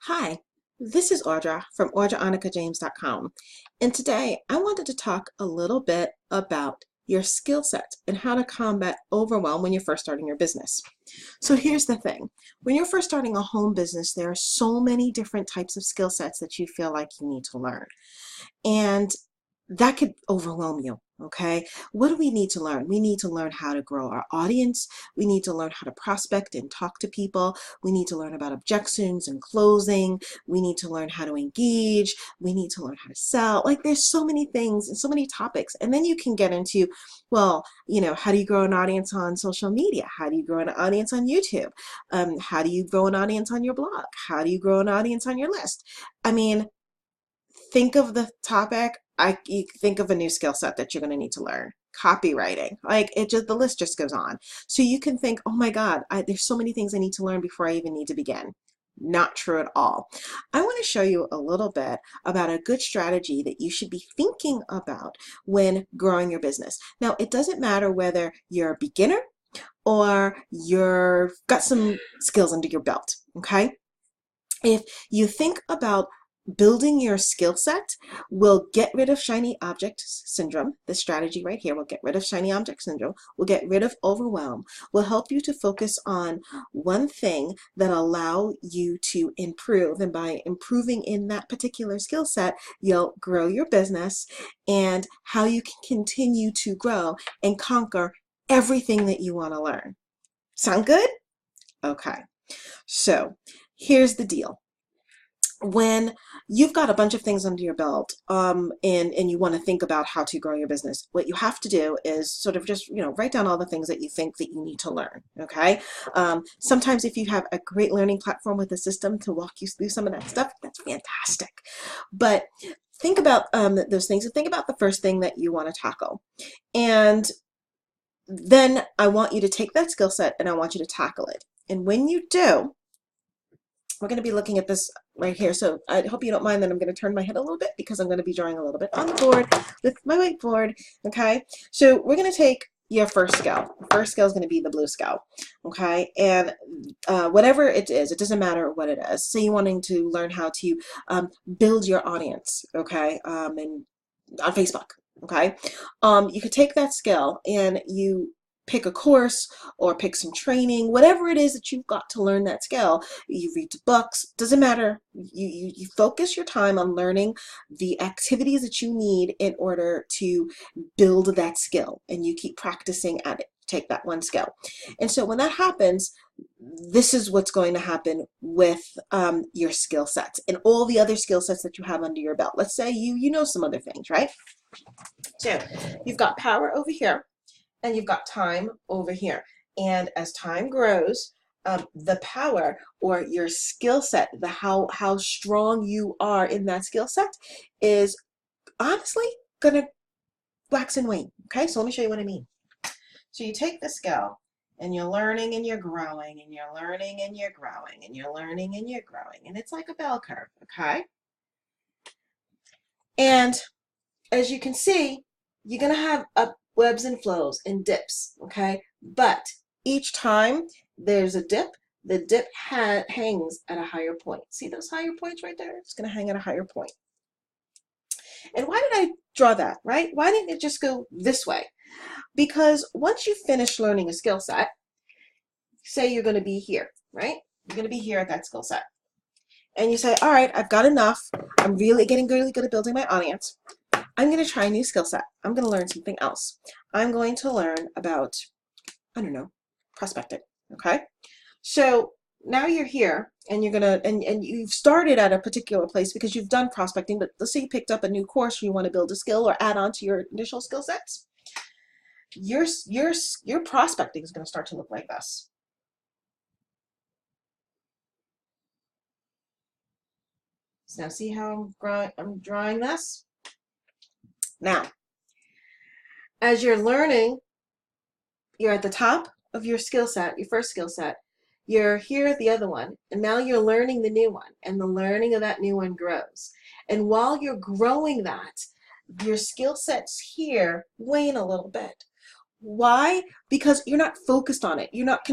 Hi, this is Audra from AudraAnikaJames.com, and today I wanted to talk a little bit about your skill set and how to combat overwhelm when you're first starting your business. So here's the thing. When you're first starting a home business, there are so many different types of skill sets that you feel like you need to learn. And that could overwhelm you. Okay, what do we need to learn? We need to learn how to grow our audience. We need to learn how to prospect and talk to people. We need to learn about objections and closing. We need to learn how to engage. We need to learn how to sell. Like, there's so many things and so many topics. And then you can get into, well, how do you grow an audience on social media? How do you grow an audience on YouTube? How do you grow an audience on your blog? How do you grow an audience on your list? I mean, think of the topic. You think of a new skill set that you're going to need to learn. Copywriting, like the list just goes on. So you can think, oh my God, there's so many things I need to learn before I even need to begin. Not true at all. I want to show you a little bit about a good strategy that you should be thinking about when growing your business. Now, it doesn't matter whether you're a beginner or you've got some skills under your belt, okay? If you think about building your skill set, will get rid of shiny object syndrome. This strategy right here will get rid of shiny object syndrome, will get rid of overwhelm, will help you to focus on one thing that allow you to improve. And by improving in that particular skill set, you'll grow your business and how you can continue to grow and conquer everything that you want to learn. Sound good? Okay. So here's the deal. When you've got a bunch of things under your belt, and you want to think about how to grow your business, what you have to do is sort of just, write down all the things that you think that you need to learn, okay? Sometimes if you have a great learning platform with a system to walk you through some of that stuff, that's fantastic. But think about those things, and think about the first thing that you want to tackle. And then I want you to take that skill set and I want you to tackle it. And when you do, we're going to be looking at this right here. So I hope you don't mind that I'm going to turn my head a little bit because I'm going to be drawing a little bit on the board with my whiteboard. Okay, so we're going to take your first skill. First skill is going to be the blue skill. Okay, and whatever it is, it doesn't matter what it is. Say you're wanting to learn how to build your audience, okay, and on Facebook. Okay, you could take that skill and you pick a course or pick some training, whatever it is that you've got to learn that skill. You read books, doesn't matter. You focus your time on learning the activities that you need in order to build that skill, and you keep practicing at it. Take that one skill. And so when that happens, this is what's going to happen with your skill sets and all the other skill sets that you have under your belt. Let's say you know some other things, right? So you've got power over here, and you've got time over here. And as time grows, the power or your skill set, how strong you are in that skill set is honestly gonna wax and wane. Okay, so let me show you what I mean. So you take the skill and you're learning and you're growing and you're learning and you're growing and you're learning and you're growing, and it's like a bell curve, okay? And as you can see, you're gonna have ebbs and flows and dips, okay? But each time there's a dip, the dip hangs at a higher point. See those higher points right there? It's gonna hang at a higher point. And why did I draw that, right? Why didn't it just go this way? Because once you finish learning a skill set, say you're gonna be here, right? You're gonna be here at that skill set. And you say, all right, I've got enough. I'm really getting really good at building my audience. I'm going to try a new skill set. I'm going to learn something else. I'm going to learn about, I don't know, prospecting. Okay. So now you're here and you're going to, and you've started at a particular place because you've done prospecting, but let's say you picked up a new course, you want to build a skill or add on to your initial skill sets. Your prospecting is going to start to look like this. So now see how I'm drawing this? Now, as you're learning, you're at the top of your skill set, your first skill set. You're here at the other one, and now you're learning the new one, and the learning of that new one grows. And while you're growing that, your skill sets here wane a little bit. Why? Because you're not focused on it. You're not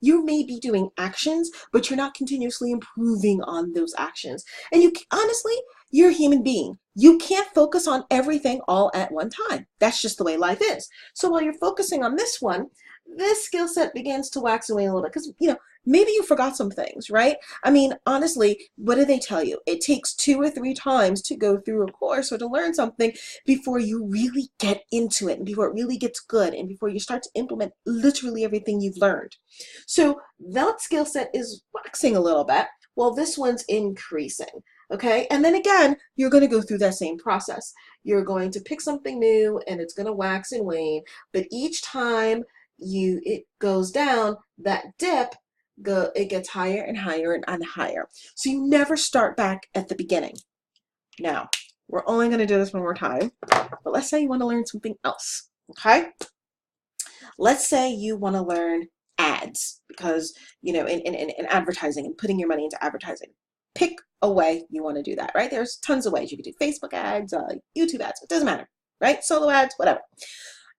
you may be doing actions, but you're not continuously improving on those actions. And honestly, you're a human being. You can't focus on everything all at one time. That's just the way life is. So while you're focusing on this one, this skill set begins to wax away a little bit because, maybe you forgot some things, right? I mean, honestly, what do they tell you? It takes 2 or 3 times to go through a course or to learn something before you really get into it and before it really gets good and before you start to implement literally everything you've learned. So that skill set is waxing a little bit while this one's increasing. Okay, and then again, you're going to go through that same process. You're going to pick something new and it's going to wax and wane, but each time it goes down, that dip it gets higher and higher and higher. So you never start back at the beginning. Now, we're only going to do this one more time, but let's say you want to learn something else, okay? Let's say you want to learn ads because, in advertising and putting your money into advertising. Pick a way you want to do that, right? There's tons of ways. You can do Facebook ads, YouTube ads, it doesn't matter, right? Solo ads, whatever.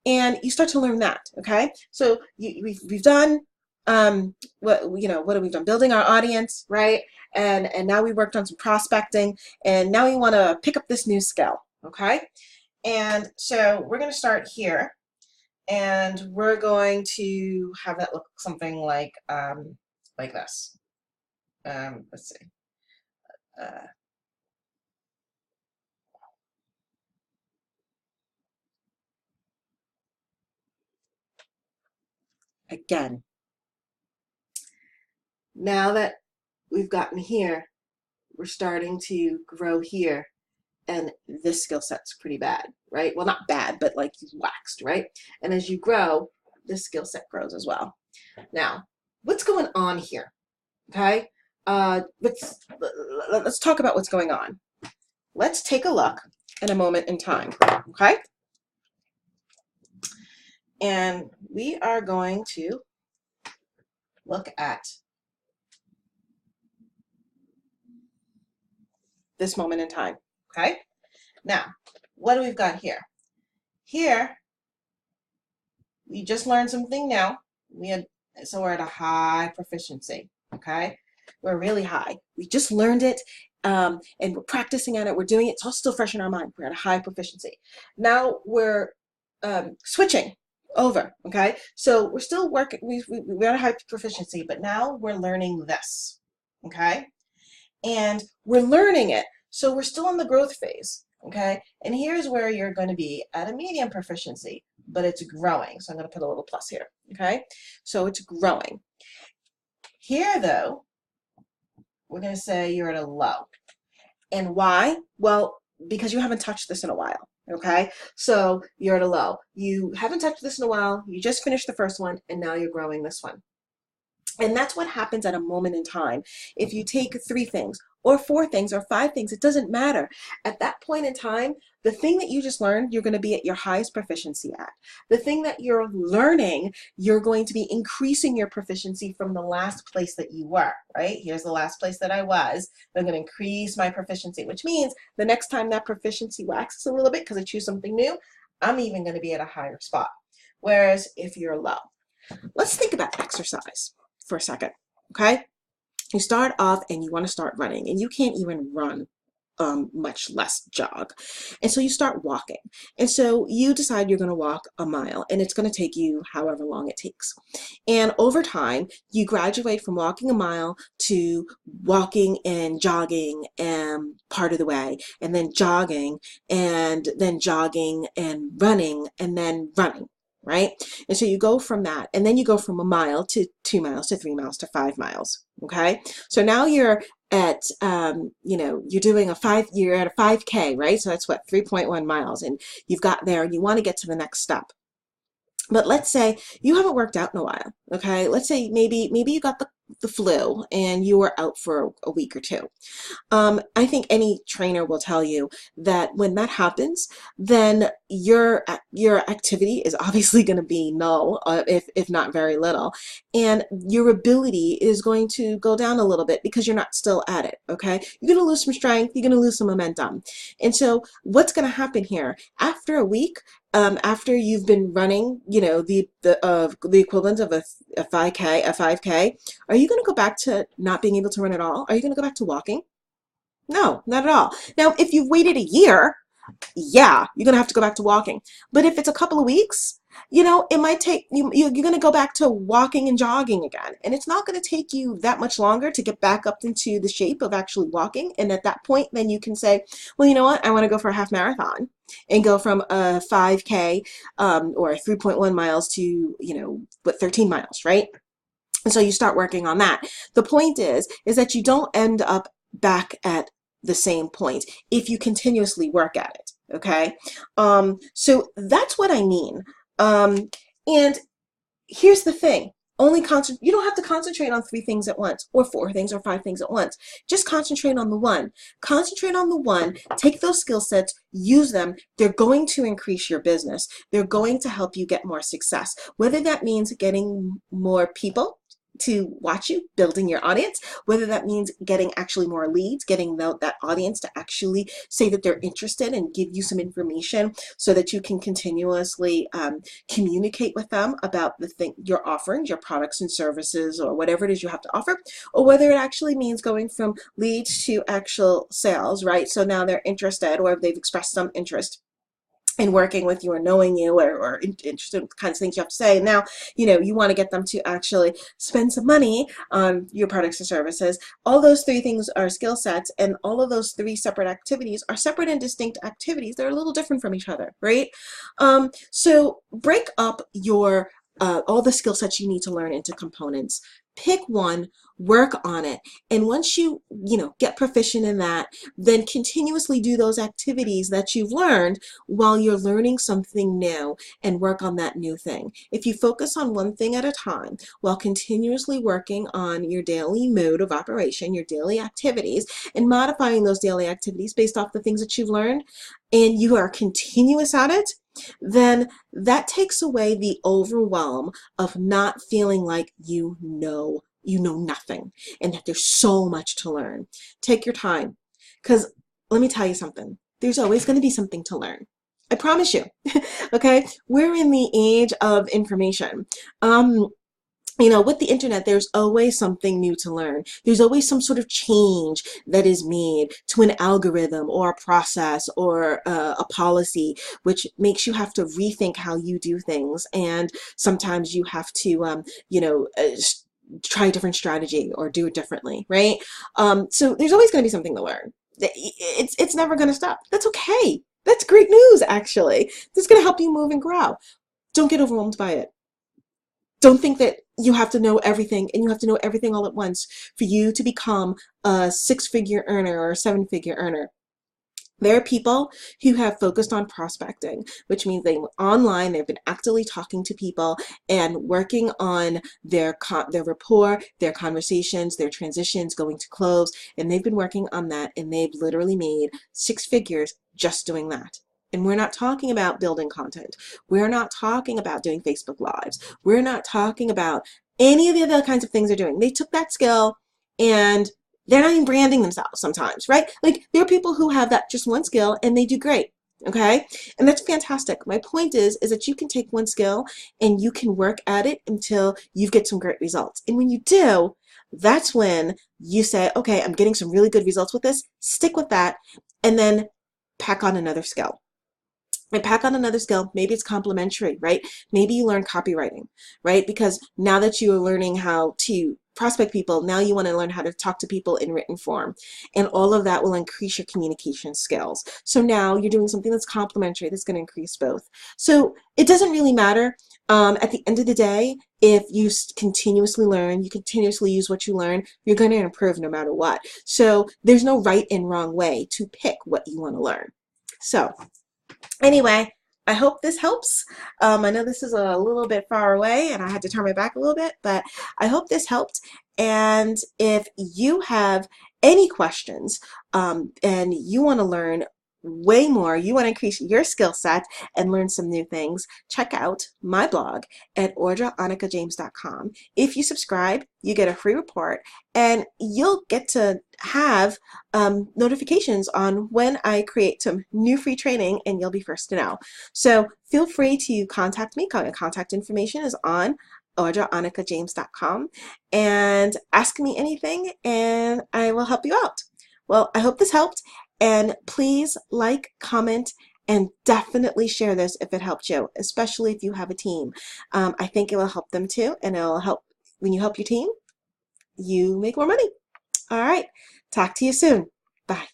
And you start to learn that, okay? So we've done what have we done? Building our audience, right? And now we worked on some prospecting, and now we want to pick up this new skill, okay? And so we're going to start here, and we're going to have that look something like this. Let's see. Again, now that we've gotten here, we're starting to grow here, and this skill set's pretty bad, right? Well, not bad, but like you've waxed, right? And as you grow, this skill set grows as well. Now, what's going on here? Okay, let's talk about what's going on. Let's take a look at a moment in time, okay? And we are going to look at this moment in time, okay? Now, what do we've got here? Here, we just learned something new. So we're at a high proficiency, okay? We're really high. We just learned it, and we're practicing at it. We're doing it. It's all still fresh in our mind. We're at a high proficiency. Now we're switching over, okay? So we're still working. We're at a high proficiency, but now we're learning this, okay? And we're learning it. So we're still in the growth phase, okay? And here's where you're going to be at a medium proficiency, but it's growing. So I'm going to put a little plus here, okay? So it's growing. Here, though, we're going to say you're at a low. And why? Well, because you haven't touched this in a while, okay? So you're at a low. You haven't touched this in a while. You just finished the first one, and now you're growing this one. And that's what happens at a moment in time. If you take 3 things or 4 things or 5 things, it doesn't matter. At that point in time, the thing that you just learned, you're going to be at your highest proficiency at. The thing that you're learning, you're going to be increasing your proficiency from the last place that you were, right? Here's the last place that I was. I'm going to increase my proficiency, which means the next time that proficiency waxes a little bit because I choose something new, I'm even going to be at a higher spot. Whereas if you're low, let's think about exercise for a second, okay? You start off and you want to start running, and you can't even run, much less jog. And so you start walking. And so you decide you're going to walk a mile, and it's going to take you however long it takes. And over time, you graduate from walking a mile to walking and jogging part of the way, and then jogging and running, and then running. Right? And so you go from that, and then you go from a mile to 2 miles to 3 miles to 5 miles. Okay. So now you're at, you're doing you're at a 5K, right? So that's what, 3.1 miles, and you've got there and you want to get to the next step. But let's say you haven't worked out in a while, okay? Let's say maybe you got the flu and you were out for a week or 2. I think any trainer will tell you that when that happens, then your activity is obviously going to be null, if not very little, and your ability is going to go down a little bit because you're not still at it, okay? You're going to lose some strength, you're going to lose some momentum. And so what's going to happen here? After a week, after you've been running, the equivalent of a 5K, are you going to go back to not being able to run at all? Are you going to go back to walking? No, not at all. Now, if you've waited a year, yeah, you're gonna have to go back to walking. But if it's a couple of weeks, it might take you're gonna go back to walking and jogging again. And it's not gonna take you that much longer to get back up into the shape of actually walking. And at that point, then you can say, well, you know what? I want to go for a half marathon and go from a 5K or 3.1 miles to, 13 miles, right? And so you start working on that. The point is that you don't end up back at the same point if you continuously work at it. Okay. So that's what I mean. And here's the thing. You don't have to concentrate on 3 things at once, or 4 things, or 5 things at once. Just concentrate on the one. Concentrate on the one, take those skill sets, use them. They're going to increase your business. They're going to help you get more success. Whether that means getting more people to watch you, building your audience, whether that means getting actually more leads, getting that audience to actually say that they're interested and give you some information so that you can continuously communicate with them about the thing, your offerings, your products and services, or whatever it is you have to offer, or whether it actually means going from leads to actual sales, right? So now they're interested, or they've expressed some interest in working with you or knowing you, or interested in the kinds of things you have to say. And now, you want to get them to actually spend some money on your products or services. All those 3 things are skill sets, and all of those 3 separate activities are separate and distinct activities. They're a little different from each other, right? So break up your all the skill sets you need to learn into components. Pick one, work on it, and once you get proficient in that, then continuously do those activities that you've learned while you're learning something new, and work on that new thing. If you focus on one thing at a time while continuously working on your daily mode of operation, your daily activities, and modifying those daily activities based off the things that you've learned, and you are continuous at it, then that takes away the overwhelm of not feeling like you know nothing and that there's so much to learn. Take your time, because let me tell you something. There's always going to be something to learn. I promise you. Okay? We're in the age of information. With the internet, there's always something new to learn. There's always some sort of change that is made to an algorithm or a process or a policy, which makes you have to rethink how you do things. And sometimes you have to, try a different strategy or do it differently, right? So there's always going to be something to learn. It's never going to stop. That's okay. That's great news, actually. This is going to help you move and grow. Don't get overwhelmed by it. Don't think that you have to know everything and you have to know everything all at once for you to become a 6-figure earner or a 7-figure earner. There are people who have focused on prospecting, which means they've been actively talking to people and working on their rapport, their conversations, their transitions, going to close, and they've been working on that, and they've literally made 6 figures just doing that. And we're not talking about building content. We're not talking about doing Facebook Lives. We're not talking about any of the other kinds of things they're doing. They took that skill and they're not even branding themselves sometimes, right? Like, there are people who have that just one skill and they do great, okay? And that's fantastic. My point is that you can take one skill and you can work at it until you get some great results. And when you do, that's when you say, okay, I'm getting some really good results with this. Stick with that and then pack on another skill. Pack on another skill. Maybe it's complementary, right? Maybe you learn copywriting, right? Because now that you are learning how to prospect people, now you want to learn how to talk to people in written form. And all of that will increase your communication skills. So now you're doing something that's complementary, that's going to increase both. So it doesn't really matter. At the end of the day, if you continuously learn, you continuously use what you learn, you're going to improve no matter what. So there's no right and wrong way to pick what you want to learn. So anyway, I hope this helps. I know this is a little bit far away and I had to turn my back a little bit, but I hope this helped. And if you have any questions and you want to learn way more, you want to increase your skill set and learn some new things, check out my blog at audraannikajames.com. If you subscribe, you get a free report and you'll get to have notifications on when I create some new free training, and you'll be first to know. So feel free to contact me. Contact information is on audraannikajames.com, and ask me anything and I will help you out. Well, I hope this helped, and please like, comment, and definitely share this if it helped you, especially if you have a team. I think it will help them too, and it'll help when you help your team, you make more money. All right, talk to you soon. Bye.